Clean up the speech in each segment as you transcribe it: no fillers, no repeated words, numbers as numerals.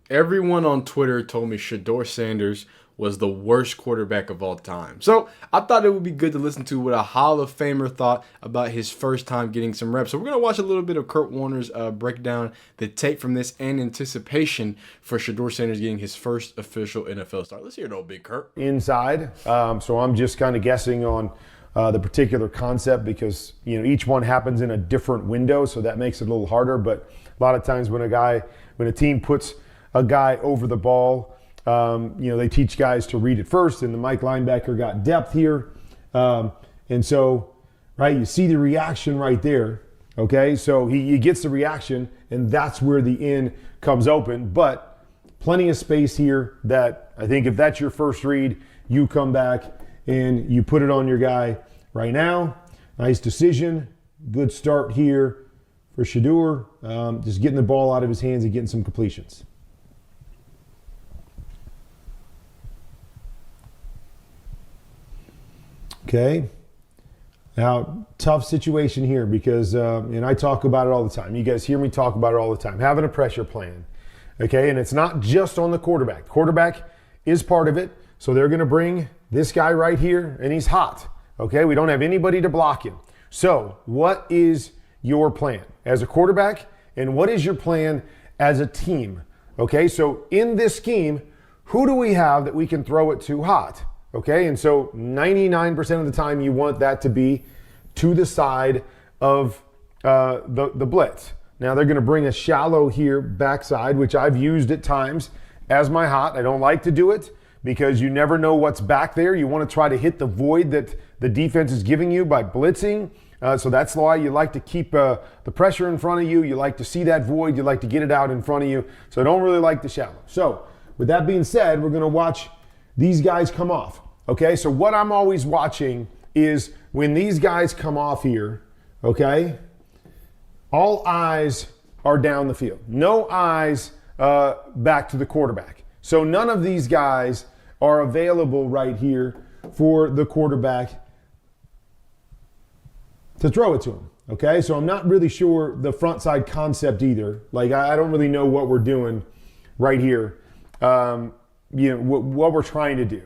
Everyone on Twitter told me Shedeur Sanders was the worst quarterback of all time. So I thought it would be good to listen to what a Hall of Famer thought about his first time getting some reps. So we're going to watch a little bit of Kurt Warner's breakdown, the tape from this, and anticipation for Shedeur Sanders getting his first official NFL start. Let's hear it, old big Kurt. Inside, so I'm just kind of guessing on the particular concept because each one happens in a different window, so that makes it a little harder. But a lot of times when a team puts a guy over the ball, they teach guys to read it first, and the Mike linebacker got depth here. And so, right, you see the reaction right there, okay? So he gets the reaction, and that's where the end comes open. But plenty of space here that I think if that's your first read, you come back and you put it on your guy right now. Nice decision. Good start here for Shedeur. Just getting the ball out of his hands and getting some completions. Okay, now tough situation here because, and I talk about it all the time. You guys hear me talk about it all the time. Having a pressure plan, okay, and it's not just on the quarterback. Quarterback is part of it, so they're going to bring this guy right here, and he's hot, okay? We don't have anybody to block him. So what is your plan as a quarterback, and what is your plan as a team, okay? So in this scheme, who do we have that we can throw it to hot? Okay, and so 99% of the time you want that to be to the side of the blitz. Now they're going to bring a shallow here backside, which I've used at times as my hot. I don't like to do it because you never know what's back there. You want to try to hit the void that the defense is giving you by blitzing. So that's why you like to keep the pressure in front of you. You like to see that void. You like to get it out in front of you. So I don't really like the shallow. So with that being said, we're going to watch these guys come off. Okay, so what I'm always watching is when these guys come off here, okay, all eyes are down the field. No eyes back to the quarterback. So none of these guys are available right here for the quarterback to throw it to him. Okay, so I'm not really sure the front side concept either. Like I don't really know what we're doing right here. What we're trying to do.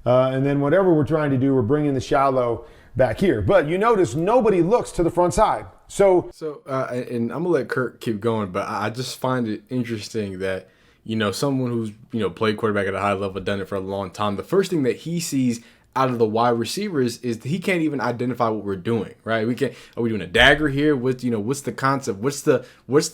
And then whatever we're trying to do, we're bringing the shallow back here. But you notice nobody looks to the front side. So and I'm going to let Kurt keep going, but I just find it interesting that, someone who's, played quarterback at a high level, done it for a long time, the first thing that he sees out of the wide receivers is he can't even identify what we're doing, right? Are we doing a dagger here? What's the concept? What's the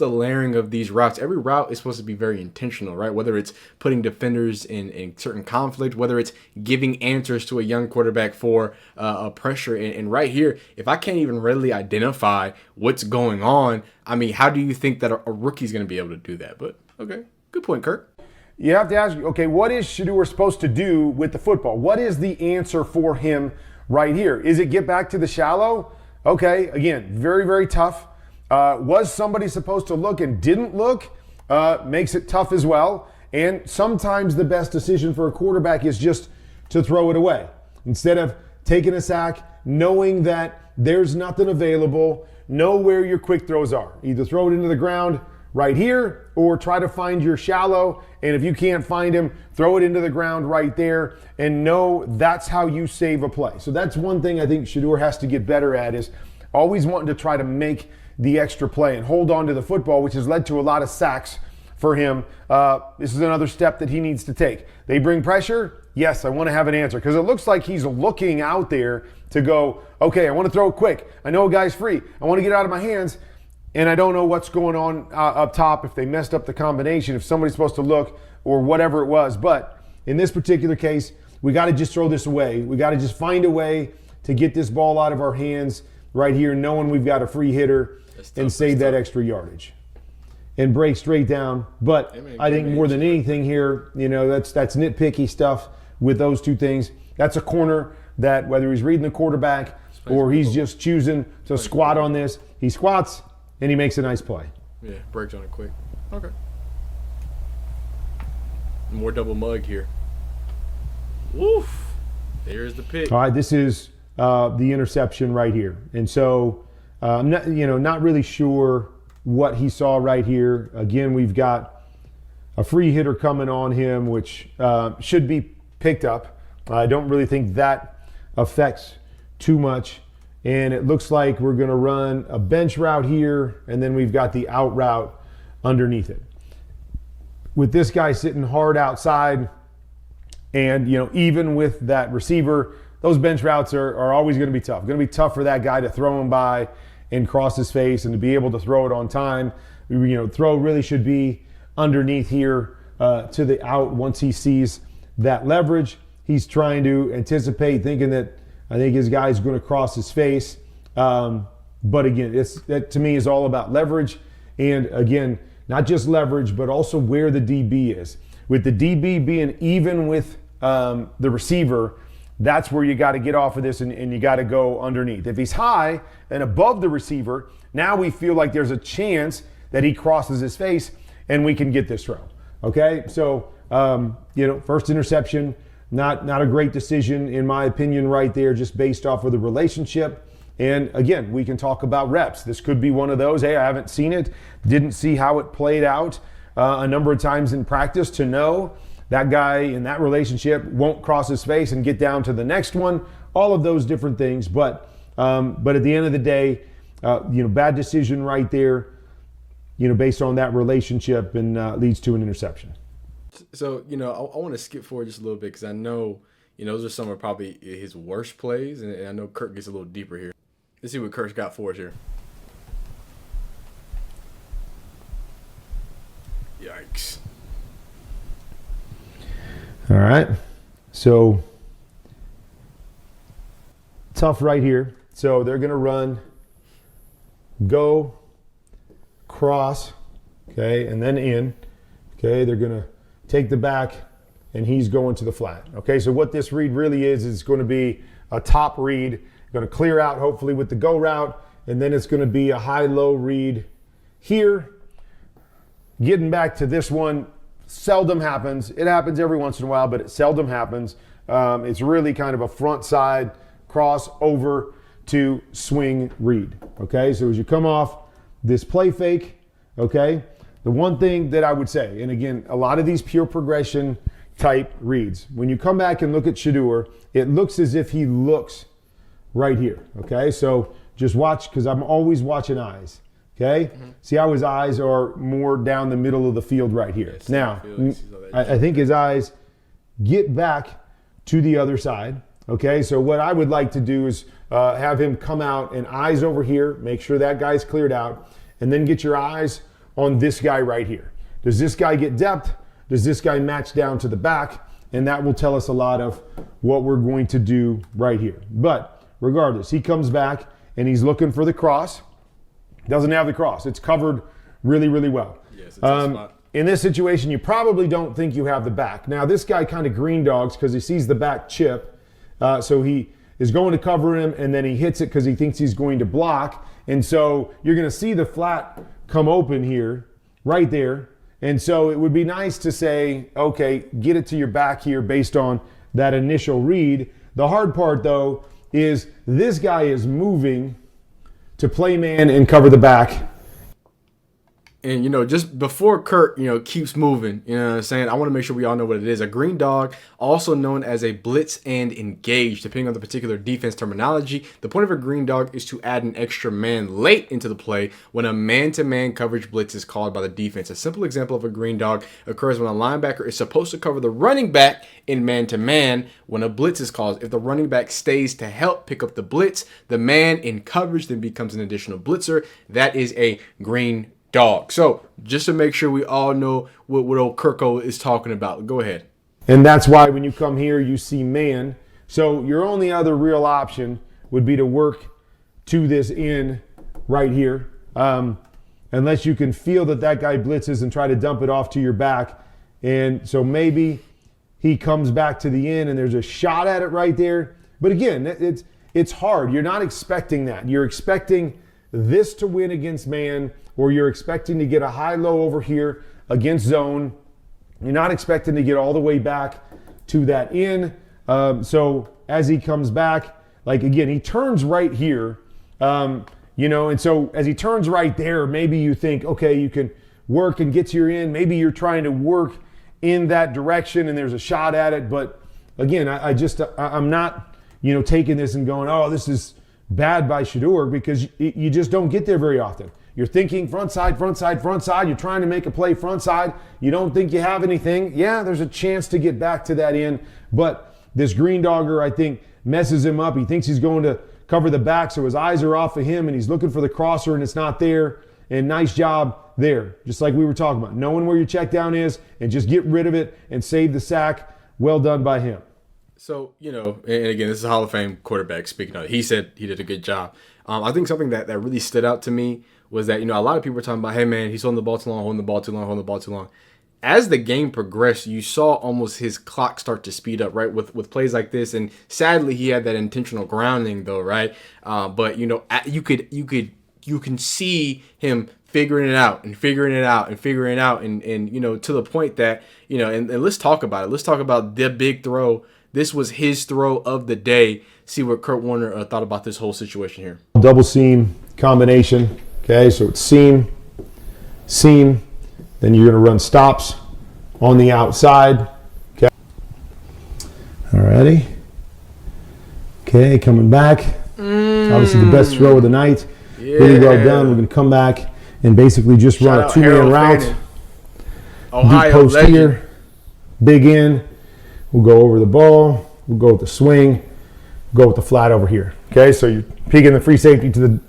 layering of these routes? Every route is supposed to be very intentional, right? Whether it's putting defenders in certain conflict, whether it's giving answers to a young quarterback for a pressure. And right here, if I can't even readily identify what's going on, I mean, how do you think that a rookie's going to be able to do that? But okay, good point, Kurt. You have to ask, okay, what is Shedeur supposed to do with the football? What is the answer for him right here? Is it get back to the shallow? Okay, again, very, very tough. Was somebody supposed to look and didn't look? Makes it tough as well. And sometimes the best decision for a quarterback is just to throw it away. Instead of taking a sack, knowing that there's nothing available, know where your quick throws are. Either throw it into the ground right here or try to find your shallow. And if you can't find him, throw it into the ground right there and know that's how you save a play. So that's one thing I think Shedeur has to get better at is always wanting to try to make the extra play and hold on to the football, which has led to a lot of sacks for him. This is another step that he needs to take. They bring pressure. Yes, I want to have an answer because it looks like he's looking out there to go, okay, I want to throw it quick. I know a guy's free. I want to get it out of my hands. And I don't know what's going on up top, if they messed up the combination, if somebody's supposed to look or whatever it was. But in this particular case, we got to just throw this away. We got to just find a way to get this ball out of our hands right here, knowing we've got a free hitter and save that extra yardage and break straight down. But I think more than anything here, that's nitpicky stuff with those two things. That's a corner that whether he's reading the quarterback or he's just choosing to squat on this, he squats, and he makes a nice play. Yeah, breaks on it quick. Okay. More double mug here. Woof. There's the pick. All right, this is the interception right here. And so I'm not really sure what he saw right here. Again, we've got a free hitter coming on him, which should be picked up. I don't really think that affects too much. And it looks like we're going to run a bench route here, and then we've got the out route underneath it. With this guy sitting hard outside, and even with that receiver, those bench routes are always going to be tough. Going to be tough for that guy to throw him by and cross his face and to be able to throw it on time. Throw really should be underneath here to the out once he sees that leverage. He's trying to anticipate, thinking that I think his guy's going to cross his face. But again, that to me is all about leverage. And again, not just leverage, but also where the DB is. With the DB being even with the receiver, that's where you got to get off of this and you got to go underneath. If he's high and above the receiver, now we feel like there's a chance that he crosses his face and we can get this throw. Okay, so first interception, not a great decision in my opinion right there, just based off of the relationship. And again, we can talk about reps. This could be one of those, hey, I haven't seen it, didn't see how it played out a number of times in practice to know that guy in that relationship won't cross his face and get down to the next one, all of those different things. But at the end of the day, bad decision right there, based on that relationship, and leads to an interception. So, I want to skip forward just a little bit because I know, those are some of probably his worst plays, and I know Kirk gets a little deeper here. Let's see what Kirk's got for us here. Yikes. All right. So, tough right here. So, they're going to run, go, cross, okay, and then in. Okay, they're going to take the back, and he's going to the flat. Okay, so what this read really is going to be a top read, going to clear out hopefully with the go route, and then it's going to be a high-low read here. Getting back to this one, seldom happens. It happens every once in a while, but it seldom happens. It's really kind of a front side cross over to swing read. Okay, so as you come off this play fake, okay, the one thing that I would say, and again, a lot of these pure progression type reads, when you come back and look at Shedeur, it looks as if he looks right here. Okay, so just watch, because I'm always watching eyes. Okay, see how his eyes are more down the middle of the field right here. Now, I think his eyes get back to the other side. Okay, so what I would like to do is have him come out and eyes over here, make sure that guy's cleared out, and then get your eyes on this guy right here. Does this guy get depth? Does this guy match down to the back? And that will tell us a lot of what we're going to do right here. But regardless, he comes back and he's looking for the cross. Doesn't have the cross. It's covered really, really well. Yes, it's a spot. In this situation, you probably don't think you have the back. Now, this guy kind of green dogs because he sees the back chip. So he is going to cover him, and then he hits it because he thinks he's going to block. And so you're going to see the flat come open here, right there. And so it would be nice to say, okay, get it to your back here based on that initial read. The hard part, though, is this guy is moving to play man and cover the back. And, just before Kirk, keeps moving, what I'm saying? I want to make sure we all know what it is. A green dog, also known as a blitz and engage, depending on the particular defense terminology. The point of a green dog is to add an extra man late into the play when a man-to-man coverage blitz is called by the defense. A simple example of a green dog occurs when a linebacker is supposed to cover the running back in man-to-man when a blitz is called. If the running back stays to help pick up the blitz, the man in coverage then becomes an additional blitzer. That is a green dog. So just to make sure we all know what old Kirko is talking about. Go ahead. And that's why when you come here, you see man. So your only other real option would be to work to this in right here. Unless you can feel that guy blitzes and try to dump it off to your back. And so maybe he comes back to the in and there's a shot at it right there. But again, it's hard. You're not expecting that. You're expecting this to win against man, or you're expecting to get a high-low over here against zone. You're not expecting to get all the way back to that in. So as he comes back, again, he turns right here, and so as he turns right there, maybe you think, okay, you can work and get to your end. Maybe you're trying to work in that direction and there's a shot at it. But again, I'm not, taking this and going, oh, this is bad by Shedeur, because you just don't get there very often. You're thinking front side, front side, front side. You're trying to make a play front side. You don't think you have anything. Yeah, there's a chance to get back to that end. But this green dogger, I think, messes him up. He thinks he's going to cover the back, so his eyes are off of him, and he's looking for the crosser, and it's not there. And nice job there, just like we were talking about. Knowing where your check down is and just get rid of it and save the sack. Well done by him. So, and again, this is a Hall of Fame quarterback speaking of it. He said he did a good job. I think something that really stood out to me was that, a lot of people were talking about, hey, man, he's holding the ball too long, holding the ball too long, holding the ball too long. As the game progressed, you saw almost his clock start to speed up, right, with plays like this. And sadly, he had that intentional grounding, though, right? But, you can see him figuring it out and figuring it out and figuring it out. And to the point that, and let's talk about it. Let's talk about the big throw. This was his throw of the day. See what Kurt Warner thought about this whole situation here. Double seam combination. Okay, so it's seam, then you're going to run stops on the outside. Okay. Alrighty. Okay, coming back. Obviously the best throw of the night. Yeah. Really well done. We're going to come back and basically just run a two-man route. Ohio deep post legend. Here. Big in. We'll go over the ball. We'll go with the swing. Go with the flat over here. Okay, so you're peeking the free safety to the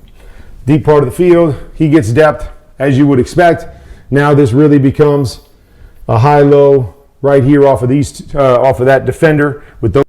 deep part of the field. He gets depth, as you would expect. Now this really becomes a high-low right here off of that defender with those.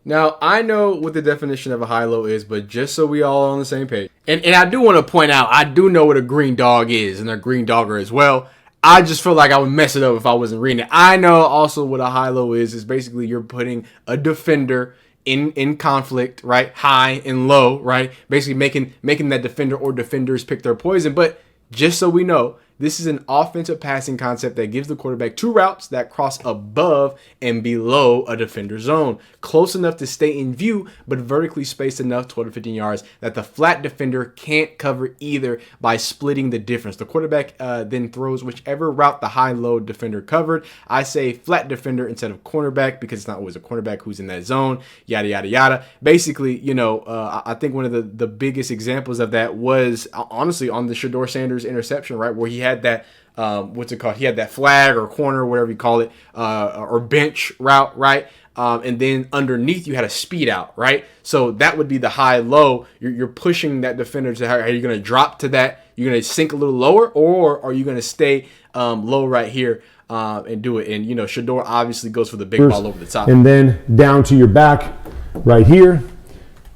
Now, I know what the definition of a high-low is, but just so we all are on the same page. And I do want to point out, I do know what a green dog is, and a green dogger as well. I just feel like I would mess it up if I wasn't reading it. I know also what a high-low is basically you're putting a defender in conflict, right? High and low, right? Basically making that defender or defenders pick their poison. But just so we know, this is an offensive passing concept that gives the quarterback two routes that cross above and below a defender's zone, close enough to stay in view, but vertically spaced enough, 12 to 15 yards, that the flat defender can't cover either by splitting the difference. The quarterback then throws whichever route the high-low defender covered. I say flat defender instead of cornerback because it's not always a cornerback who's in that zone, yada, yada, yada. Basically, I think one of the biggest examples of that was, honestly, on the Shedeur Sanders interception, right, where he had that he had that flag or corner, whatever you call it, or bench route, right? And then underneath you had a speed out, right? So that would be the high-low. You're pushing that defender to how are you going to drop to that? You're going to sink a little lower, or are you going to stay low right here and do it? And Shedeur obviously goes for the big ball over the top. And then down to your back right here.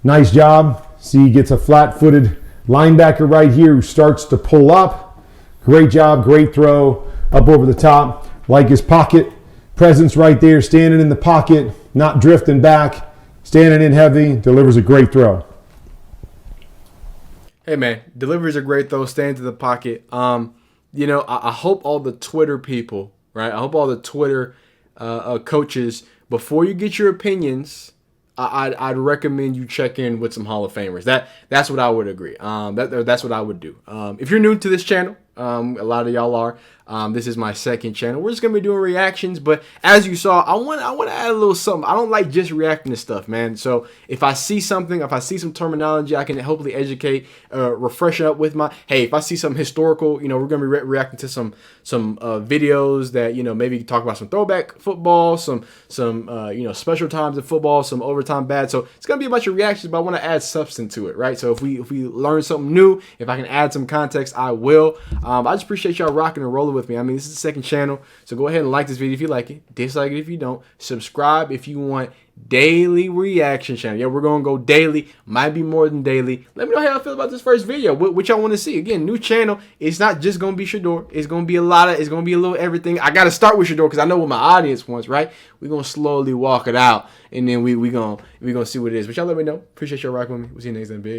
Nice job. See, he gets a flat-footed linebacker right here who starts to pull up. Great job, great throw, up over the top. Like his pocket presence right there, standing in the pocket, not drifting back, standing in heavy, delivers a great throw. Hey, man, delivers a great throw, staying to the pocket. I hope all the Twitter people, right? I hope all the Twitter coaches, before you get your opinions, I'd recommend you check in with some Hall of Famers. That's what I would agree. That's what I would do. If you're new to this channel, a lot of y'all are. This is my second channel. We're just gonna be doing reactions, but as you saw, I want to add a little something. I don't like just reacting to stuff, man. So if I see something, if I see some terminology, I can hopefully educate, refresh it up with my. Hey, if I see something historical, we're gonna be reacting to some videos that maybe talk about some throwback football, some special times in football, some overtime bad. So it's gonna be a bunch of reactions, but I want to add substance to it, right? So if we learn something new, if I can add some context, I will. I just appreciate y'all rocking and rolling with me. I mean, this is the second channel, so go ahead and like this video if you like it, dislike it if you don't, subscribe if you want daily reaction channel. Yeah, we're gonna go daily, might be more than daily. Let me know how y'all feel about this first video, what y'all want to see. Again, new channel, it's not just gonna be Shedeur, it's gonna be a little everything. I gotta start with Shedeur because I know what my audience wants, right? We're gonna slowly walk it out, and then we gonna see what it is. But y'all let me know. Appreciate y'all rocking with me. We'll see you next time, big.